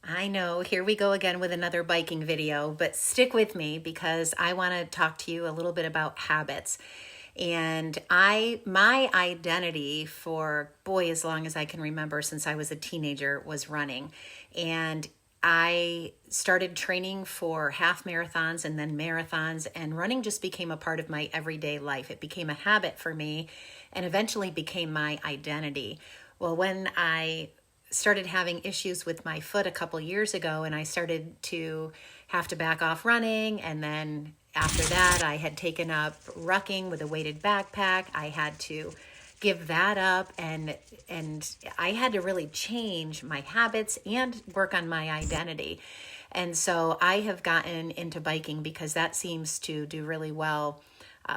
I know, here we go again with another biking video, but stick with me because I want to talk to you a little bit about habits. And my identity for, boy, as long as I can remember since I was a teenager, was running. And I started training for half marathons and then marathons, and running just became a part of my everyday life. It became a habit for me and eventually became my identity. Well, when I started having issues with my foot a couple years ago, and I started to have to back off running, and then after that I had taken up rucking with a weighted backpack. I had to give that up, and I had to really change my habits and work on my identity. And so I have gotten into biking because that seems to do really well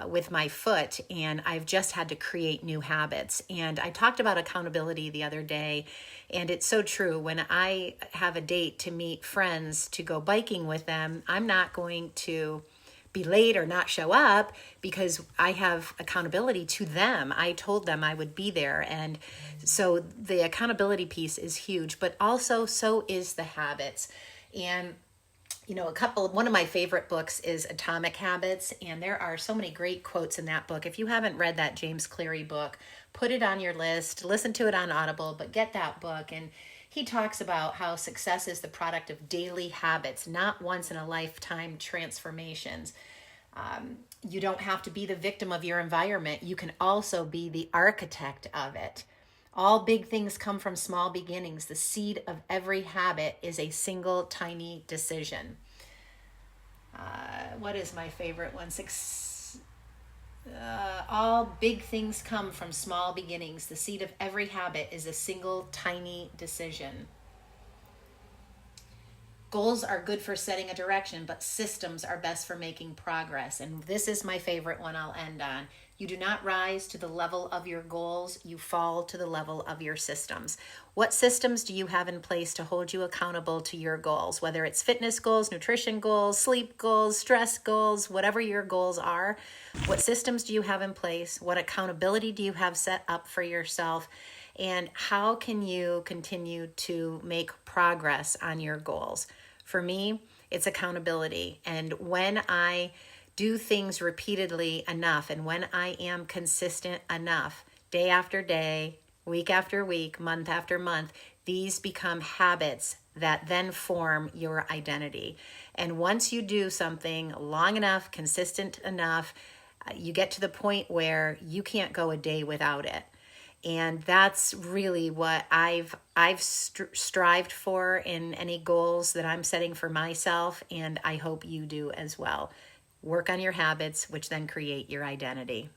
with my foot, and I've just had to create new habits. And I talked about accountability the other day, and it's so true. When I have a date to meet friends to go biking with them, I'm not going to be late or not show up because I have accountability to them. I told them I would be there. And so the accountability piece is huge, but also so is the habits. And one of my favorite books is Atomic Habits, and there are so many great quotes in that book. If you haven't read that James Cleary book, put it on your list, listen to it on Audible, but get that book. And he talks about how success is the product of daily habits, not once in a lifetime transformations. You don't have to be the victim of your environment. You can also be the architect of it. All big things come from small beginnings. The seed of every habit is a single tiny decision. What is my favorite one? All big things come from small beginnings. The seed of every habit is a single tiny decision. Goals are good for setting a direction, but systems are best for making progress. And this is my favorite one I'll end on. You do not rise to the level of your goals, you fall to the level of your systems. What systems do you have in place to hold you accountable to your goals? Whether it's fitness goals, nutrition goals, sleep goals, stress goals, whatever your goals are, what systems do you have in place? What accountability do you have set up for yourself? And how can you continue to make progress on your goals? For me, it's accountability. And when I do things repeatedly enough, and when I am consistent enough, day after day, week after week, month after month, these become habits that then form your identity. And once you do something long enough, consistent enough, you get to the point where you can't go a day without it. And that's really what I've strived for in any goals that I'm setting for myself, and I hope you do as well. Work on your habits, which then create your identity.